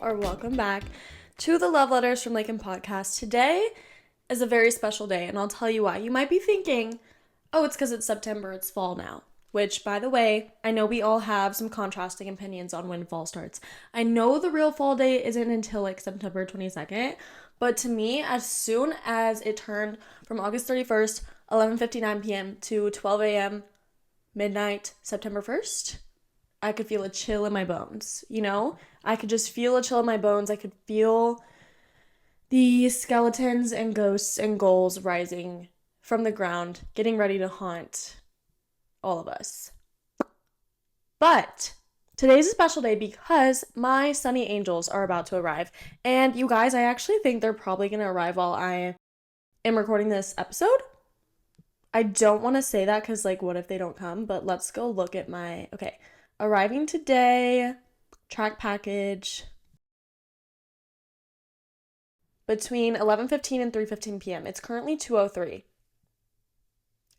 or welcome back to the Love Letters from Lakyn podcast. Today is a very special day, and I'll tell you why. You might be thinking, oh, it's because it's September, it's fall now. Which, by the way, I know we all have some contrasting opinions on when fall starts. I know the real fall day isn't until like September 22nd, but to me, as soon as it turned from August 31st, 11:59 p.m. to 12 a.m. midnight, September 1st, I could feel a chill in my bones, you know? I could just feel a chill in my bones. I could feel the skeletons and ghosts and ghouls rising from the ground, getting ready to haunt all of us. But today's a special day because my sunny angels are about to arrive. And you guys, I actually think they're probably going to arrive while I am recording this episode. I don't want to say that because, like, what if they don't come? But let's go look at my... Okay. Arriving today, track package, between 11:15 and 3:15 p.m. It's currently 2:03.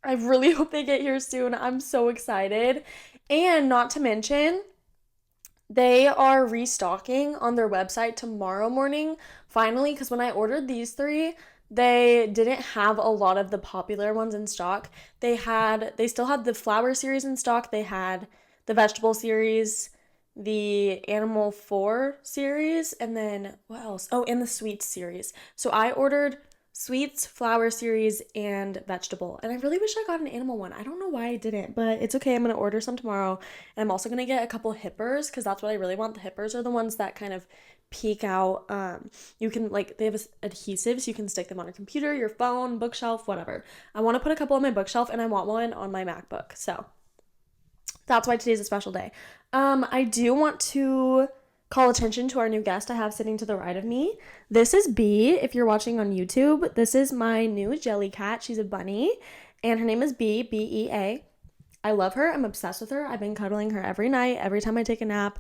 I really hope they get here soon. I'm so excited. And not to mention, they are restocking on their website tomorrow morning, finally, because when I ordered these three, they didn't have a lot of the popular ones in stock. They still had the flower series in stock. They had the vegetable series, the animal 4 series, and then what else? Oh, and the sweets series. So I ordered sweets, flower series, and vegetable. And I really wish I got an animal one. I don't know why I didn't, but it's okay. I'm going to order some tomorrow. And I'm also going to get a couple hippers because that's what I really want. The hippers are the ones that kind of peek out. You can, like, they have adhesives. You can stick them on your computer, your phone, bookshelf, whatever. I want to put a couple on my bookshelf, and I want one on my MacBook. So that's why today's a special day. I do want to call attention to our new guest I have sitting to the right of me. This is Bee. If you're watching on YouTube, this is my new jelly cat. She's a bunny, and her name is Bee, B-E-A. I love her. I'm obsessed with her. I've been cuddling her every night, every time I take a nap.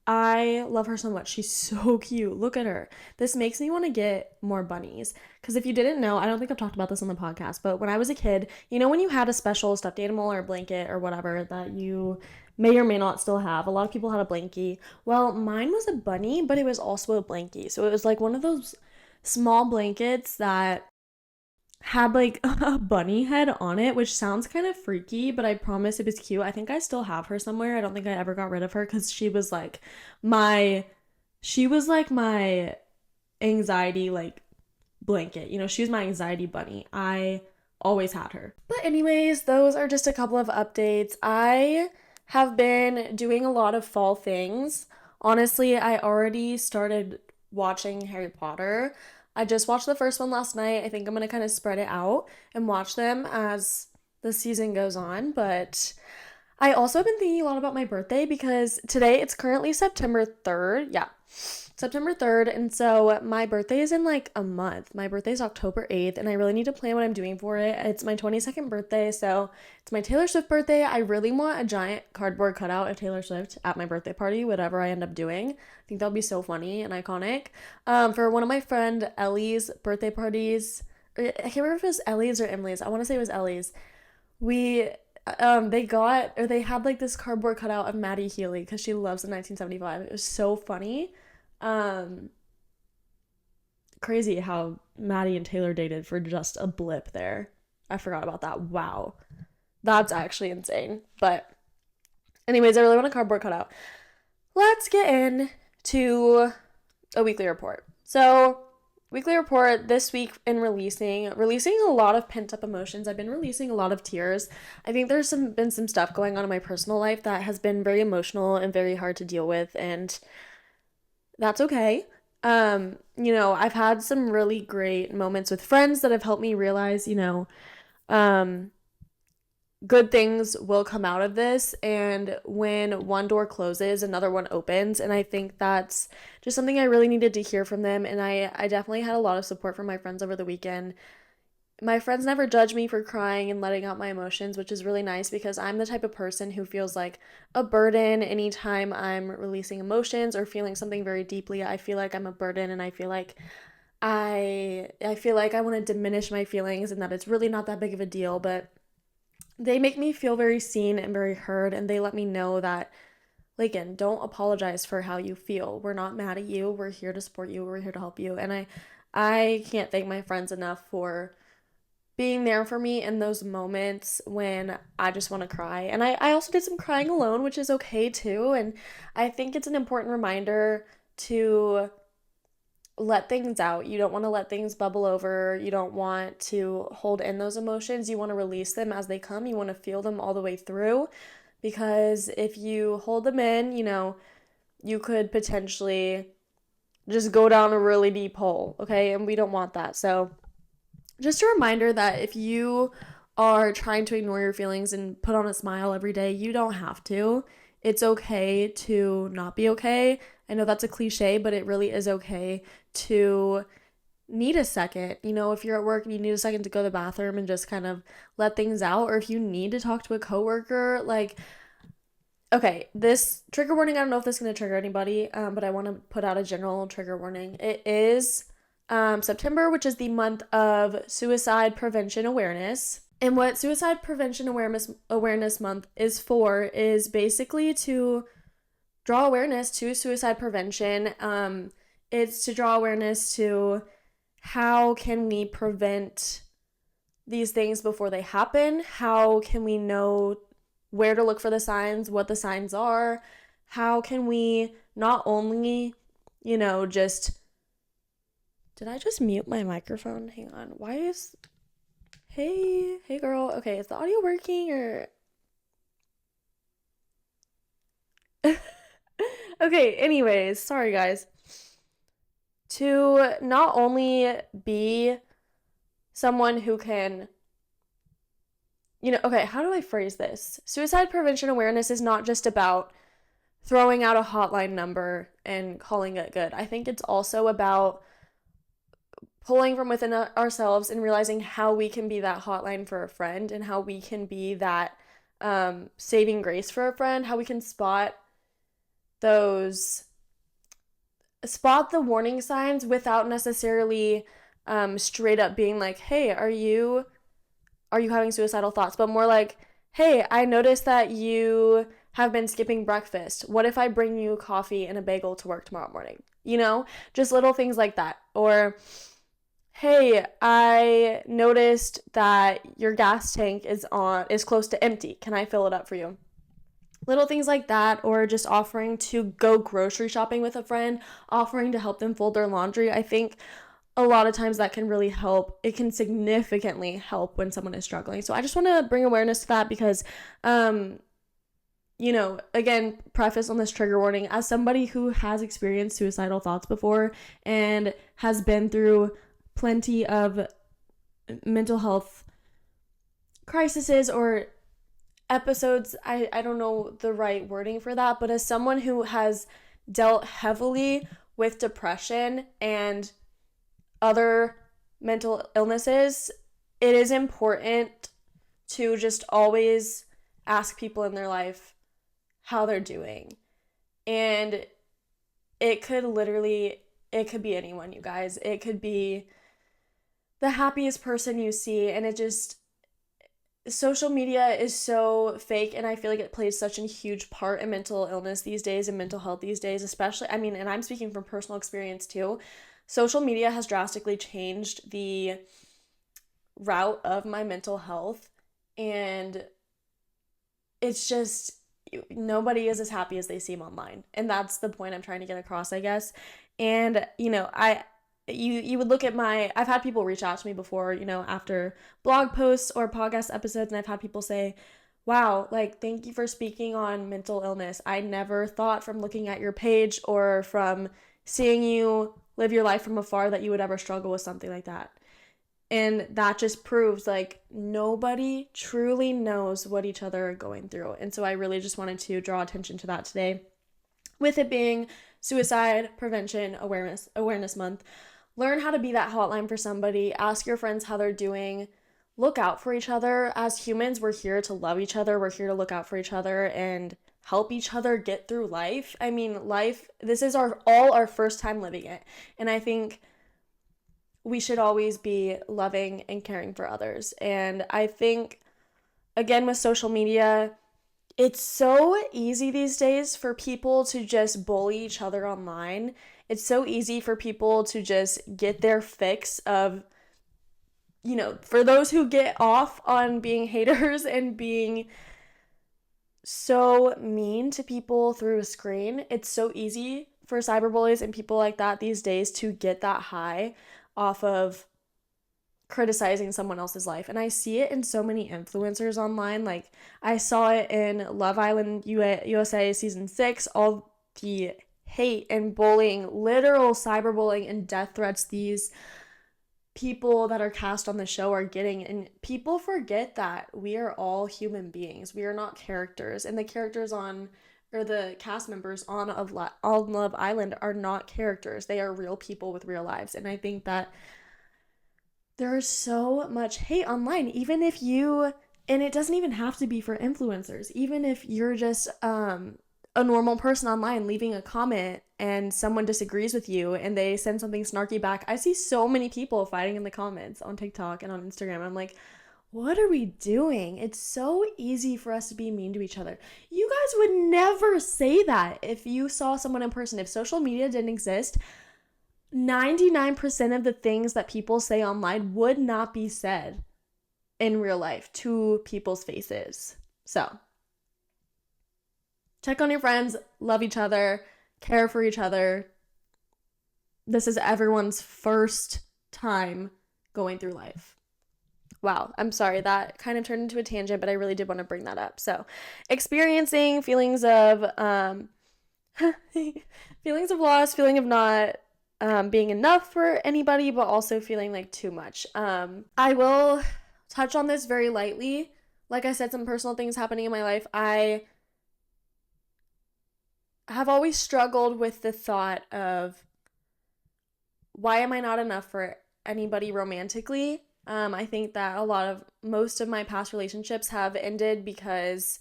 I love her so much. She's so cute. Look at her. This makes me want to get more bunnies. Because if you didn't know, I don't think I've talked about this on the podcast, but when I was a kid, you know when you had a special stuffed animal or blanket or whatever that you may or may not still have? A lot of people had a blankie. Well, mine was a bunny, but it was also a blankie. So it was like one of those small blankets that had like a bunny head on it, which sounds kind of freaky, but I promise it was cute. I think I still have her somewhere. I don't think I ever got rid of her because she was like my anxiety like blanket. You know, she was my anxiety bunny. I always had her. But anyways, those are just a couple of updates. I have been doing a lot of fall things. Honestly, I already started watching Harry Potter. I just watched the first one last night. I think I'm going to kind of spread it out and watch them as the season goes on. But I also have been thinking a lot about my birthday because today it's currently September 3rd. Yeah, September 3rd. And so my birthday is in like a month. My birthday is October 8th, and I really need to plan what I'm doing for it. It's my 22nd birthday, so it's my Taylor Swift birthday. I really want a giant cardboard cutout of Taylor Swift at my birthday party, whatever I end up doing. I think that would be so funny and iconic. For one of my friend Ellie's birthday parties, I can't remember if it was Ellie's or Emily's. I want to say it was Ellie's. They had like this cardboard cutout of Maddie Healy because she loves the 1975. It was so funny. Crazy how Maddie and Taylor dated for just a blip there. I forgot about that. Wow. That's actually insane. But anyways, I really want a cardboard cutout. Let's get into a weekly report. So, weekly report this week in releasing a lot of pent-up emotions. I've been releasing a lot of tears. I think there's been some stuff going on in my personal life that has been very emotional and very hard to deal with, and that's okay. I've had some really great moments with friends that have helped me realize, good things will come out of this, and when one door closes, another one opens, and I think that's just something I really needed to hear from them, and I definitely had a lot of support from my friends over the weekend. My friends never judge me for crying and letting out my emotions, which is really nice because I'm the type of person who feels like a burden anytime I'm releasing emotions or feeling something very deeply. I feel like I'm a burden, and I feel like I want to diminish my feelings and that it's really not that big of a deal, but they make me feel very seen and very heard, and they let me know that Lakyn, don't apologize for how you feel. We're not mad at you. We're here to support you. We're here to help you. And I can't thank my friends enough for being there for me in those moments when I just want to cry. And I also did some crying alone, which is okay too. And I think it's an important reminder to let things out. You don't want to let things bubble over. You don't want to hold in those emotions. You want to release them as they come. You want to feel them all the way through. Because if you hold them in, you could potentially just go down a really deep hole, okay? And we don't want that. So, just a reminder that if you are trying to ignore your feelings and put on a smile every day, you don't have to. It's okay to not be okay. I know that's a cliche, but it really is okay to need a second. If you're at work and you need a second to go to the bathroom and just kind of let things out, or if you need to talk to a coworker, okay, this trigger warning, I don't know if this is going to trigger anybody, but I want to put out a general trigger warning. It is September, which is the month of suicide prevention awareness. And what Suicide Prevention Awareness Month is for is basically to draw awareness to suicide prevention. It's to draw awareness to how can we prevent these things before they happen? How can we know where to look for the signs, what the signs are? How can we not only, just... Did I just mute my microphone? Hang on. Why is... Hey girl. Okay, is the audio working or... Okay, anyways, sorry guys. To not only be someone who can, okay, how do I phrase this? Suicide prevention awareness is not just about throwing out a hotline number and calling it good. I think it's also about pulling from within ourselves and realizing how we can be that hotline for a friend and how we can be that saving grace for a friend, how we can spot the warning signs without necessarily straight up being like, hey, are you having suicidal thoughts? But more like, hey, I noticed that you have been skipping breakfast. What if I bring you coffee and a bagel to work tomorrow morning? Just little things like that. Or, hey, I noticed that your gas tank is close to empty. Can I fill it up for you? Little things like that, or just offering to go grocery shopping with a friend, offering to help them fold their laundry. I think a lot of times that can really help. It can significantly help when someone is struggling. So I just want to bring awareness to that because, again, preface on this trigger warning, as somebody who has experienced suicidal thoughts before and has been through plenty of mental health crises or episodes, I don't know the right wording for that, but as someone who has dealt heavily with depression and other mental illnesses, it is important to just always ask people in their life how they're doing. And it could be anyone, you guys. It could be the happiest person you see, and social media is so fake, and I feel like it plays such a huge part in mental illness these days and mental health these days, especially, and I'm speaking from personal experience too. Social media has drastically changed the route of my mental health, and it's just, nobody is as happy as they seem online, and that's the point I'm trying to get across, I guess. And, you would look at I've had people reach out to me before, after blog posts or podcast episodes, and I've had people say, wow, thank you for speaking on mental illness. I never thought from looking at your page or from seeing you live your life from afar that you would ever struggle with something like that. And that just proves nobody truly knows what each other are going through. And so I really just wanted to draw attention to that today, with it being Suicide Prevention Awareness Month. Learn how to be that hotline for somebody. Ask your friends how they're doing. Look out for each other. As humans, we're here to love each other. We're here to look out for each other and help each other get through life. This is all our first time living it. And I think we should always be loving and caring for others. And I think, again, with social media, It's so easy these days for people to just bully each other online. It's so easy for people to just get their fix of, for those who get off on being haters and being so mean to people through a screen. It's so easy for cyberbullies and people like that these days to get that high off of criticizing someone else's life. And I see it in so many influencers online. Like, I saw it in Love Island USA season 6, all the hate and bullying, literal cyberbullying and death threats these people that are cast on the show are getting. And people forget that we are all human beings. We are not characters. And the characters or the cast members on Love Island are not characters. They are real people with real lives. And I think that there is so much hate online, even if and it doesn't even have to be for influencers. Even if you're just a normal person online leaving a comment and someone disagrees with you and they send something snarky back. I see so many people fighting in the comments on TikTok and on Instagram. I'm like, what are we doing? It's so easy for us to be mean to each other. You guys would never say that if you saw someone in person. If social media didn't exist, 99% of the things that people say online would not be said in real life to people's faces. So, check on your friends, love each other, care for each other. This is everyone's first time going through life. Wow, I'm sorry, that kind of turned into a tangent, but I really did want to bring that up. So, experiencing feelings of feelings of loss, feeling of not being enough for anybody, but also feeling like too much. I will touch on this very lightly. Like I said, some personal things happening in my life. I have always struggled with the thought of, why am I not enough for anybody romantically? I think that most of my past relationships have ended because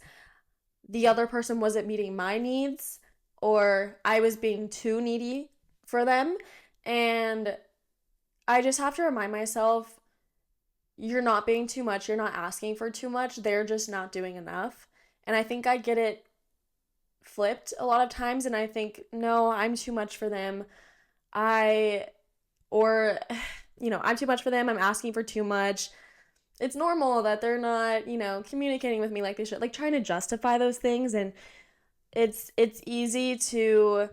the other person wasn't meeting my needs, or I was being too needy for them. And I just have to remind myself, you're not being too much, you're not asking for too much, they're just not doing enough. And I think I get it flipped a lot of times, and I think, no, I'm too much for them. I'm too much for them, I'm asking for too much. It's normal that they're not, communicating with me like they should, like trying to justify those things. And it's easy to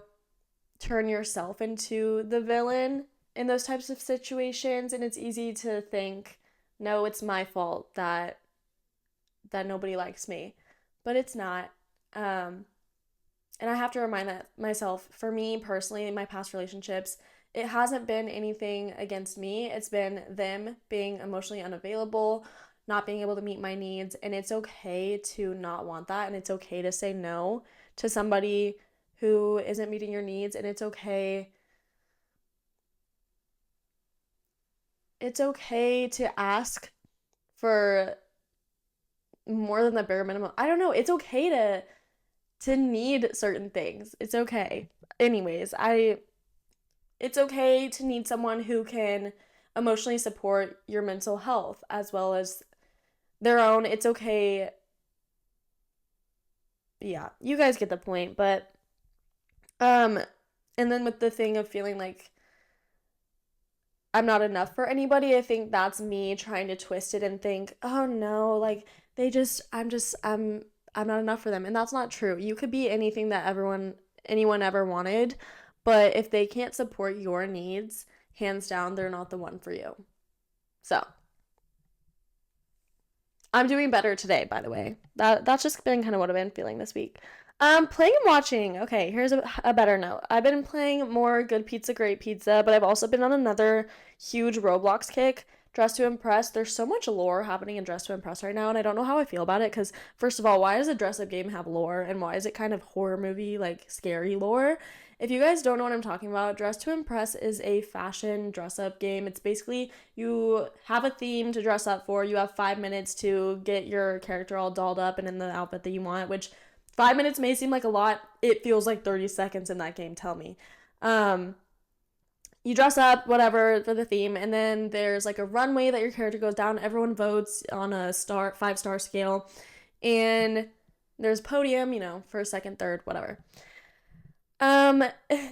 turn yourself into the villain in those types of situations, and it's easy to think, no, it's my fault that nobody likes me, but it's not. And I have to remind myself, for me personally, in my past relationships, it hasn't been anything against me. It's been them being emotionally unavailable, not being able to meet my needs, and it's okay to not want that, and it's okay to say no to somebody who isn't meeting your needs, and it's okay to ask for more than the bare minimum. I don't know, it's okay to need certain things. It's okay. Anyways, it's okay to need someone who can emotionally support your mental health as well as their own. It's okay. Yeah, you guys get the point. But and then with the thing of feeling like I'm not enough for anybody, I think that's me trying to twist it and think, oh no, like I'm not enough for them. And that's not true. You could be anything that anyone ever wanted, but if they can't support your needs, hands down, they're not the one for you. So, I'm doing better today, by the way. That's just been kind of what I've been feeling this week. Playing and watching. Okay, here's a better note. I've been playing more Good Pizza, Great Pizza, but I've also been on another huge Roblox kick, Dress to Impress. There's so much lore happening in Dress to Impress right now, and I don't know how I feel about it, because first of all, why does a dress-up game have lore, and why is it kind of horror movie, like, scary lore? If you guys don't know what I'm talking about, Dress to Impress is a fashion dress-up game. It's basically, you have a theme to dress up for, you have 5 minutes to get your character all dolled up and in the outfit that you want, which 5 minutes may seem like a lot. It feels like 30 seconds in that game, tell me. You dress up, whatever, for the theme, and then there's like a runway that your character goes down. Everyone votes on a 5-star scale, and There's podium, first, second, third, whatever. Um,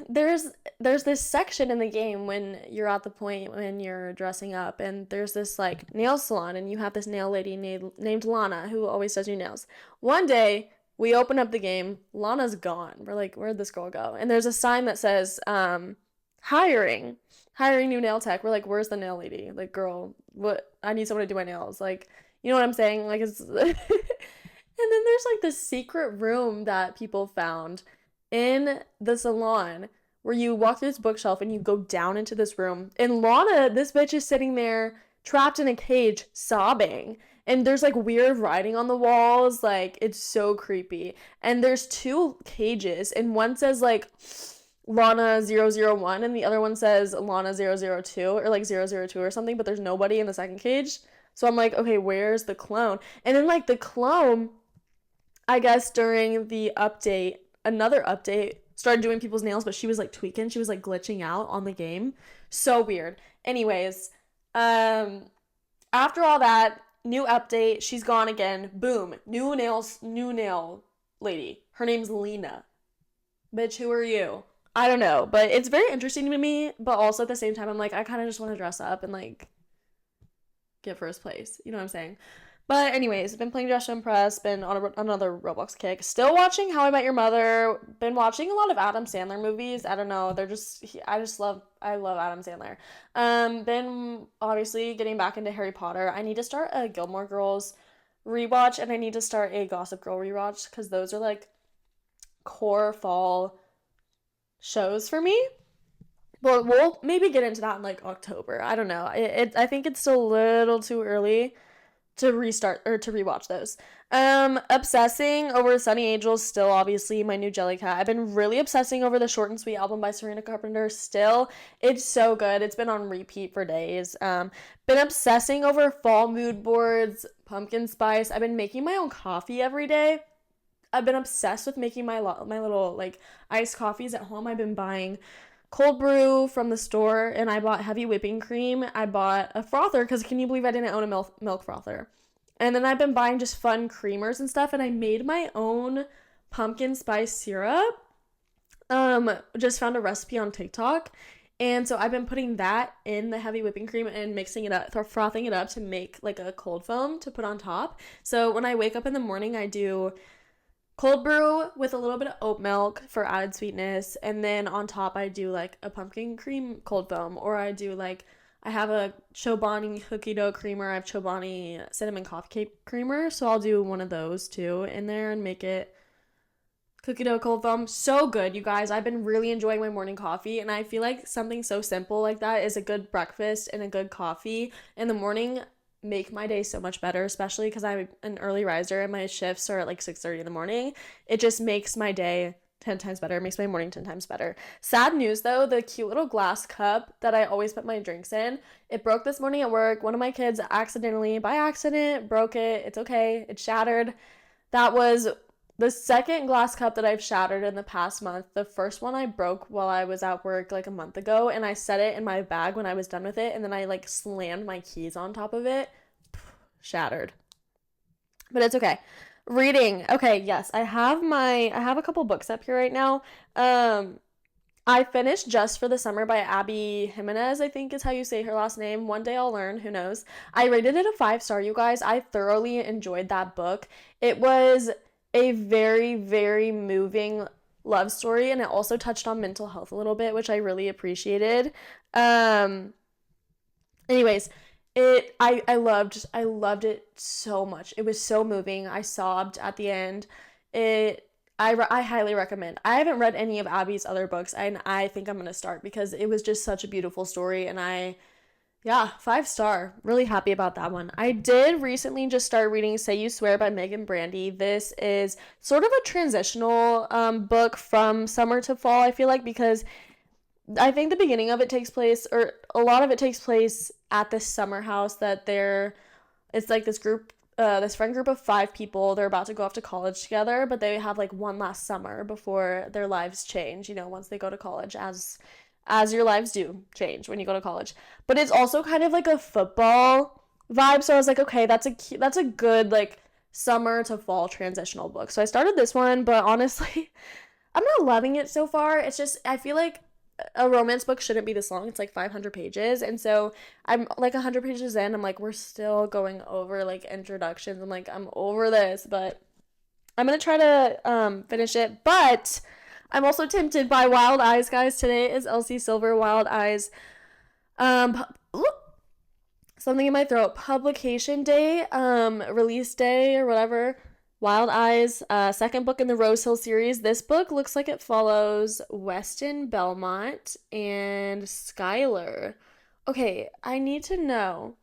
there's this section in the game when you're at the point when you're dressing up, and there's this like nail salon, and you have this nail lady named Lana who always does your nails. One day we open up the game, Lana's gone. We're like, where'd this girl go? And there's a sign that says hiring new nail tech. We're like, where's the nail lady? Like, girl, what? I need someone to do my nails. Like, you know what I'm saying? Like, it's and then there's like this secret room that people found in the salon where you walk through this bookshelf and you go down into this room. And Lana, this bitch, is sitting there trapped in a cage sobbing. And there's like weird writing on the walls. Like, it's so creepy. And there's two cages, and one says like Lana 001 and the other one says Lana 002 or like 002 or something, but there's nobody in the second cage. So I'm like, okay, where's the clone? And then like the clone, I guess during the update, another update, started doing people's nails, but she was like tweaking. She was like glitching out on the game. So weird. Anyways, after all that, new update, she's gone again. Boom. New nail lady. Her name's Lena. Bitch, who are you? I don't know, but it's very interesting to me, but also at the same time, I'm like, I kind of just want to dress up and like get first place. You know what I'm saying? But anyways, been playing Dress to Impress, been on another Roblox kick. Still watching How I Met Your Mother. Been watching a lot of Adam Sandler movies. I don't know. I love Adam Sandler. Been obviously getting back into Harry Potter. I need to start a Gilmore Girls rewatch, and I need to start a Gossip Girl rewatch, because those are like core fall shows for me. But we'll maybe get into that in like October. I don't know. I think it's still a little too early to restart or to rewatch those. Obsessing over Sunny Angels, still obviously my new Jellycat. I've been really obsessing over the Short and Sweet album by Serena Carpenter still. It's so good. It's been on repeat for days. Been obsessing over fall mood boards, pumpkin spice. I've been making my own coffee every day. I've been obsessed with making my little like iced coffees at home. I've been buying cold brew from the store, and I bought heavy whipping cream. I bought a frother, because can you believe I didn't own a milk frother? And then I've been buying just fun creamers and stuff, and I made my own pumpkin spice syrup. Just found a recipe on TikTok, and so I've been putting that in the heavy whipping cream and mixing it up, frothing it up to make like a cold foam to put on top. So when I wake up in the morning, I do cold brew with a little bit of oat milk for added sweetness, and then on top I do like a pumpkin cream cold foam, or I have a Chobani cookie dough creamer. I have Chobani cinnamon coffee cake creamer, so I'll do one of those too in there and make it cookie dough cold foam. So good, you guys. I've been really enjoying my morning coffee, and I feel like something so simple like that is a good breakfast and a good coffee in the morning make my day so much better, especially because I'm an early riser and my shifts are at like 6:30 in the morning. It just makes my day 10 times better. It makes my morning 10 times better. Sad news though, the cute little glass cup that I always put my drinks in, it broke this morning at work. One of my kids accidentally, by accident, broke it. It's okay. It shattered. That was the second glass cup that I've shattered in the past month. The first one I broke while I was at work like a month ago, and I set it in my bag when I was done with it, and then I like slammed my keys on top of it. Shattered. But it's okay. Reading. Okay, yes. I have a couple books up here right now. I finished Just for the Summer by Abby Jimenez, I think is how you say her last name. One day I'll learn, who knows. I rated it a 5-star, you guys. I thoroughly enjoyed that book. It was a very, very moving love story, and it also touched on mental health a little bit, which I really appreciated. Anyways, I loved it so much. It was so moving. I sobbed at the end. I highly recommend. I haven't read any of Abby's other books, and I think I'm gonna start because it was just such a beautiful story, and 5-star. Really happy about that one. I did recently just start reading Say You Swear by Megan Brandy. This is sort of a transitional book from summer to fall, I feel like, because I think the beginning of it takes place, or a lot of it takes place at this summer house it's like this friend group of 5 people. They're about to go off to college together, but they have like one last summer before their lives change, once they go to college, as your lives do change when you go to college. But it's also kind of like a football vibe, so I was like, okay, that's a good like summer to fall transitional book. So I started this one, but honestly, I'm not loving it so far. It's just, I feel like a romance book shouldn't be this long. It's like 500 pages. And so I'm like 100 pages in. I'm like, we're still going over like introductions. I'm like, I'm over this, but I'm going to try to finish it. But I'm also tempted by Wild Eyes, guys. Today is Elsie Silver Wild Eyes. Something in my throat. Publication day, release day or whatever. Wild Eyes, second book in the Rose Hill series. This book looks like it follows Weston Belmont and Skylar. Okay, I need to know.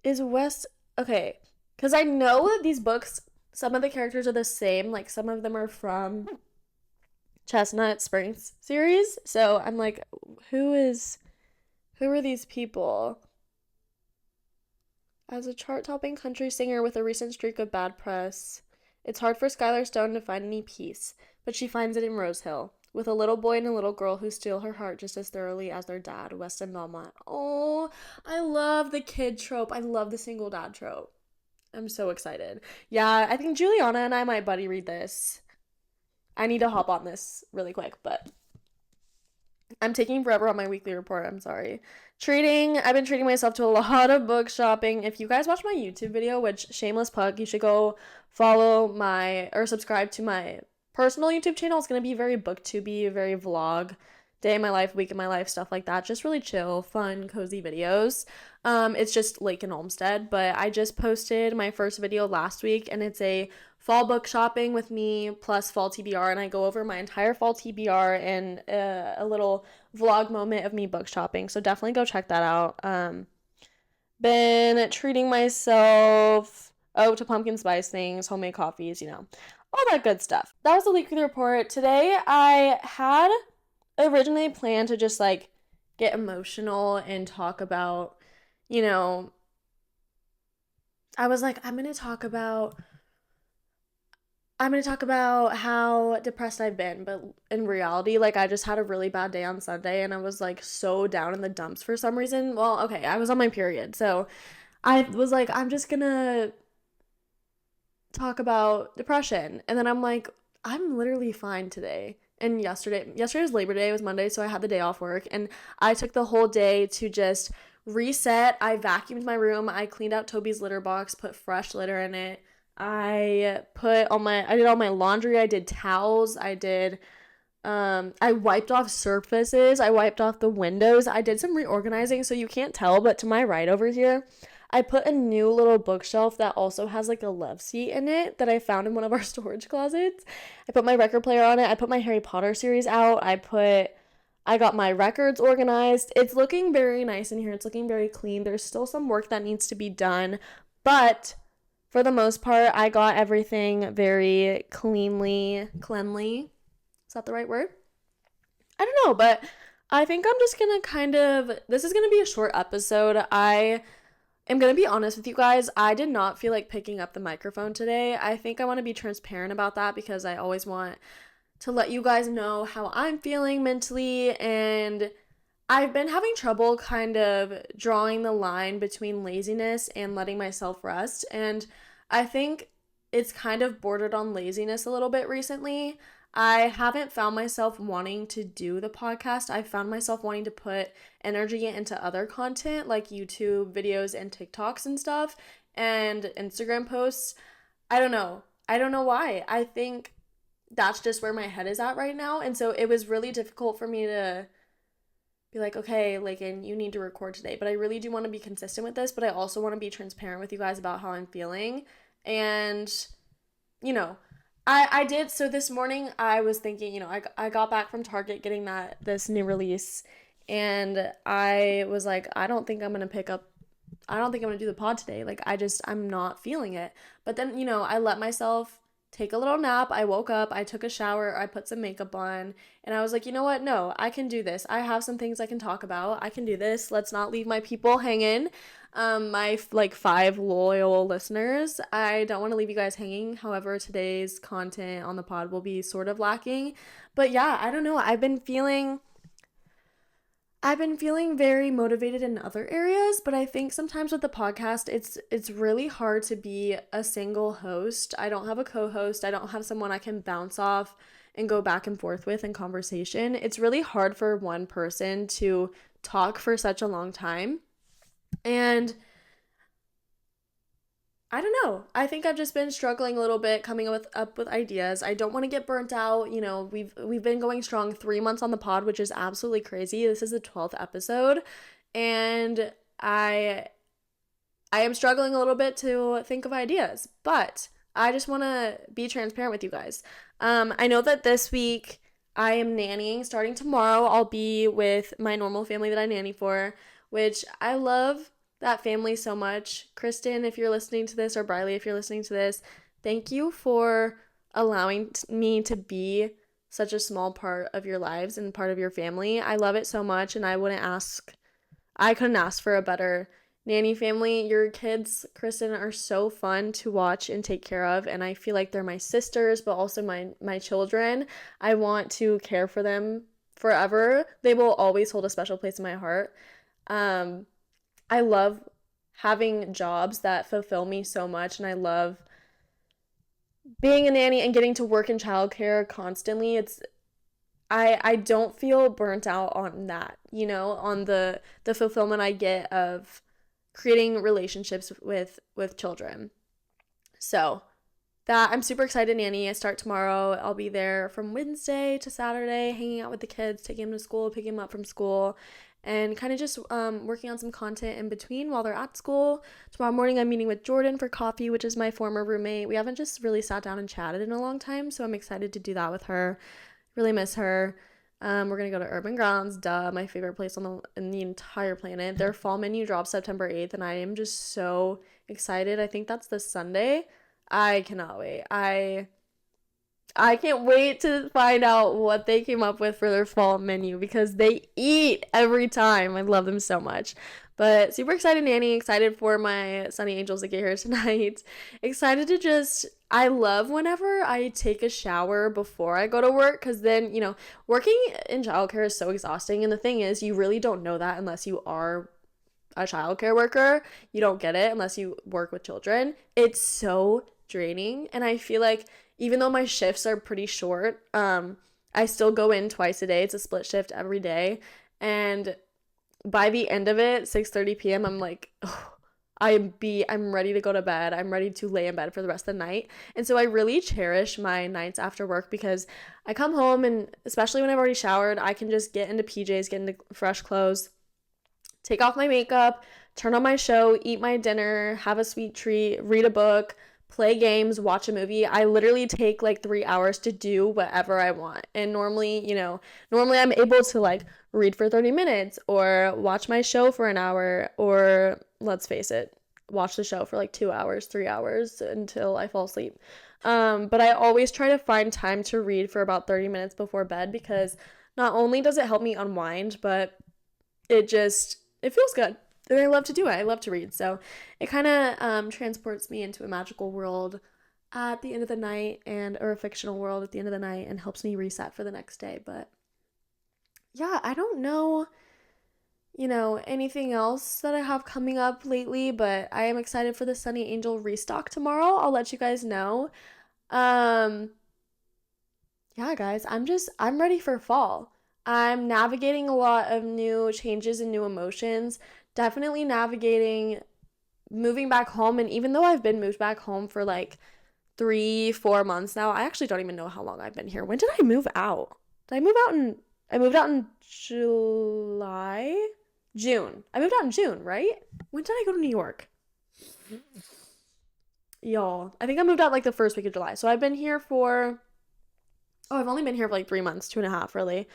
Okay, because I know that these books, some of the characters are the same. Like, some of them are from Chestnut Springs series. So I'm like, who are these people? As a chart-topping country singer with a recent streak of bad press, it's hard for Skylar Stone to find any peace, but she finds it in Rose Hill, with a little boy and a little girl who steal her heart just as thoroughly as their dad, Weston Belmont. Oh, I love the kid trope. I love the single dad trope. I'm so excited. Yeah, I think Juliana and I might buddy read this. I need to hop on this really quick, but I'm taking forever on my weekly report. I'm sorry. I've been treating myself to a lot of book shopping. If you guys watch my YouTube video, which shameless plug, you should go follow or subscribe to my personal YouTube channel. It's going to be very booktubey, very vlog, day in my life, week in my life, stuff like that. Just really chill, fun, cozy videos. It's just Lakyn Olmsted, but I just posted my first video last week, and it's a fall book shopping with me plus fall TBR, and I go over my entire fall TBR and a little vlog moment of me book shopping, so definitely go check that out. Been treating myself to pumpkin spice things, homemade coffees, all that good stuff. That was the weekly report. Today I had originally planned to just like get emotional and talk about, I was like, I'm going to talk about how depressed I've been, but in reality, like, I just had a really bad day on Sunday, and I was, like, so down in the dumps for some reason. Well, okay, I was on my period, so I was like, I'm just gonna talk about depression, and then I'm like, I'm literally fine today. And yesterday was Labor Day, it was Monday, so I had the day off work, and I took the whole day to just reset. I vacuumed my room, I cleaned out Toby's litter box, put fresh litter in it, I did all my laundry, I did towels, I wiped off surfaces, I wiped off the windows, I did some reorganizing, so you can't tell, but to my right over here, I put a new little bookshelf that also has like a love seat in it that I found in one of our storage closets. I put my record player on it, I put my Harry Potter series out, I got my records organized. It's looking very nice in here, it's looking very clean. There's still some work that needs to be done, but for the most part, I got everything very cleanly. Is that the right word? I don't know, but I think I'm just gonna this is gonna be a short episode. I am gonna be honest with you guys. I did not feel like picking up the microphone today. I think I want to be transparent about that because I always want to let you guys know how I'm feeling mentally, and I've been having trouble kind of drawing the line between laziness and letting myself rest, and I think it's kind of bordered on laziness a little bit recently. I haven't found myself wanting to do the podcast. I found myself wanting to put energy into other content like YouTube videos and TikToks and stuff and Instagram posts. I don't know why. I think that's just where my head is at right now, and so it was really difficult for me to be like, okay, Lakyn, you need to record today, but I really do want to be consistent with this, but I also want to be transparent with you guys about how I'm feeling, and, I did, so this morning, I was thinking, I got back from Target getting this new release, and I was like, I don't think I'm going to do the pod today, like, I'm not feeling it, but then, I let myself take a little nap. I woke up, I took a shower, I put some makeup on, and I was like, you know what? No, I can do this. I have some things I can talk about. I can do this. Let's not leave my people hanging. My 5 loyal listeners. I don't want to leave you guys hanging. However, today's content on the pod will be sort of lacking. But yeah, I don't know. I've been feeling I've been feeling very motivated in other areas, but I think sometimes with the podcast, it's really hard to be a single host. I don't have a co-host. I don't have someone I can bounce off and go back and forth with in conversation. It's really hard for one person to talk for such a long time. And I don't know. I think I've just been struggling a little bit coming up with ideas. I don't want to get burnt out. You know, we've been going strong 3 months on the pod, which is absolutely crazy. This is the 12th episode, and I am struggling a little bit to think of ideas, but I just want to be transparent with you guys. I know that this week I am nannying. Starting tomorrow, I'll be with my normal family that I nanny for, which I love that family so much. Kristen, if you're listening to this, or Briley, if you're listening to this, thank you for allowing me to be such a small part of your lives and part of your family. I love it so much, and I couldn't ask for a better nanny family. Your kids, Kristen, are so fun to watch and take care of, and I feel like they're my sisters, but also my children. I want to care for them forever. They will always hold a special place in my heart. I love having jobs that fulfill me so much, and I love being a nanny and getting to work in childcare constantly. I don't feel burnt out on that, you know, on the fulfillment I get of creating relationships with children. So that I'm super excited, nanny. I start tomorrow. I'll be there from Wednesday to Saturday, hanging out with the kids, taking them to school, picking them up from school, and kind of just working on some content in between while they're at school. Tomorrow morning, I'm meeting with Jordan for coffee, which is my former roommate. We haven't just really sat down and chatted in a long time, so I'm excited to do that with her. Really miss her. We're gonna go to Urban Grounds, my favorite place in the entire planet. Their fall menu drops September 8th, and I am just so excited. I think that's this Sunday. I cannot wait. I can't wait to find out what they came up with for their fall menu, because they eat every time. I love them so much. But super excited, nanny. Excited for my Sunny Angels to get here tonight. Excited to I love whenever I take a shower before I go to work, because then, you know, working in childcare is so exhausting. And the thing is, you really don't know that unless you are a childcare worker. You don't get it unless you work with children. It's so draining. And I feel like even though my shifts are pretty short, I still go in twice a day. It's a split shift every day. And by the end of it, 6:30 p.m., I'm like, oh, I'm ready to go to bed. I'm ready to lay in bed for the rest of the night. And so I really cherish my nights after work, because I come home, and especially when I've already showered, I can just get into PJs, get into fresh clothes, take off my makeup, turn on my show, eat my dinner, have a sweet treat, read a book, play games, watch a movie. I literally take like 3 hours to do whatever I want. And normally I'm able to like read for 30 minutes or watch my show for an hour, or let's face it, watch the show for like 2 hours, 3 hours until I fall asleep. But I always try to find time to read for about 30 minutes before bed, because not only does it help me unwind, but it feels good. And I love to do it. I love to read. So it kind of transports me into a magical world at the end of the night, or a fictional world at the end of the night, and helps me reset for the next day. But yeah, I don't know, anything else that I have coming up lately, but I am excited for the Sunny Angel restock tomorrow. I'll let you guys know. Yeah, guys, I'm ready for fall. I'm navigating a lot of new changes and new emotions. Definitely navigating moving back home. And even though I've been moved back home for like 3-4 months now, I actually don't even know how long I've been here. When did I move out? I moved out in June. I moved out in June, right? When did I go to New York? Y'all, I think I moved out like the first week of July. So I've been here I've only been here for like 3 months, 2.5 really.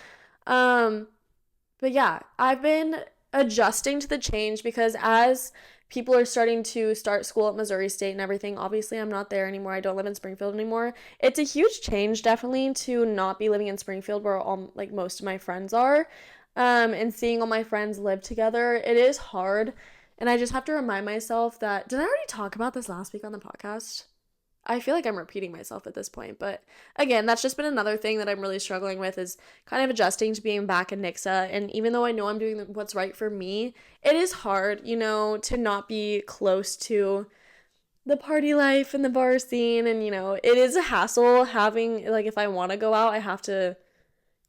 But yeah, I've been adjusting to the change, because as people are starting to start school at Missouri State and everything, obviously I'm not there anymore. I don't live in Springfield anymore. It's a huge change, definitely, to not be living in Springfield where most of my friends are, and seeing all my friends live together. It is hard, and I just have to remind myself that, did I already talk about this last week on the podcast? I feel like I'm repeating myself at this point, but again, that's just been another thing that I'm really struggling with, is kind of adjusting to being back in Nixa. And even though I know I'm doing what's right for me, it is hard, you know, to not be close to the party life and the bar scene. And, you know, it is a hassle having, like, if I want to go out, I have to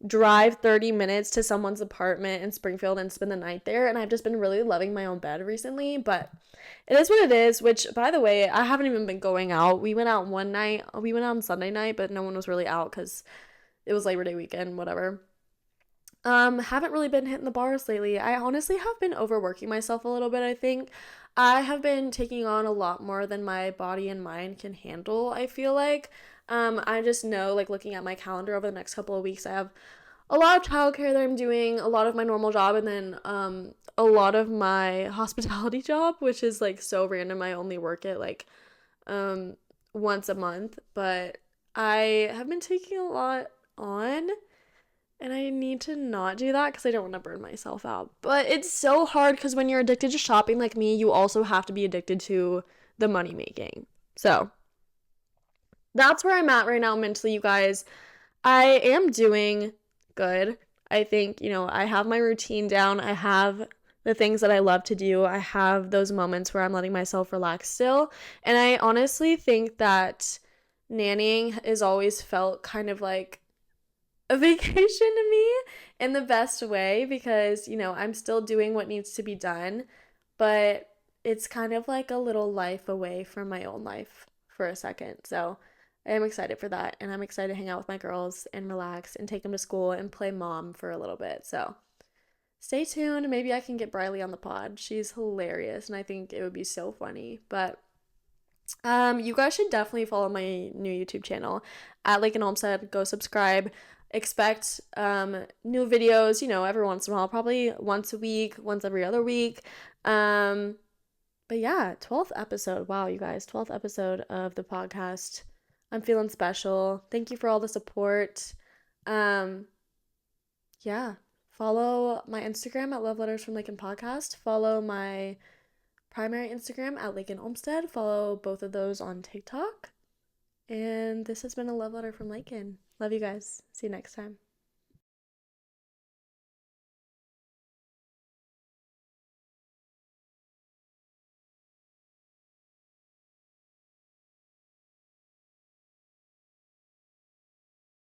drive 30 minutes to someone's apartment in Springfield and spend the night there. And I've just been really loving my own bed recently, but it is what it is, which, by the way, I haven't even been going out. We went out one night. We went out on Sunday night, but no one was really out because it was Labor Day weekend, whatever. Haven't really been hitting the bars lately. I honestly have been overworking myself a little bit, I think. I have been taking on a lot more than my body and mind can handle, I feel like. I just know, like, looking at my calendar over the next couple of weeks, I have a lot of childcare that I'm doing, a lot of my normal job, and then a lot of my hospitality job, which is, like, so random. I only work it, like, once a month, but I have been taking a lot on, and I need to not do that because I don't want to burn myself out. But it's so hard because when you're addicted to shopping like me, you also have to be addicted to the money making. So that's where I'm at right now mentally, you guys. I am doing good. I think, you know, I have my routine down. I have the things that I love to do. I have those moments where I'm letting myself relax still. And I honestly think that nannying has always felt kind of like a vacation to me in the best way, because, you know, I'm still doing what needs to be done, but it's kind of like a little life away from my own life for a second. So I am excited for that, and I'm excited to hang out with my girls and relax and take them to school and play mom for a little bit. So stay tuned. Maybe I can get Briley on the pod. She's hilarious, and I think it would be so funny. But you guys should definitely follow my new YouTube channel at Lakyn Olmstead. Go subscribe. Expect new videos, you know, every once in a while, probably once a week, once every other week. But yeah, 12th episode. Wow, you guys, 12th episode of the podcast. I'm feeling special. Thank you for all the support. Yeah, follow my Instagram at Love Letters from Lakyn Podcast. Follow my primary Instagram at Lakyn Olmstead. Follow both of those on TikTok. And this has been a love letter from Lakyn. Love you guys. See you next time.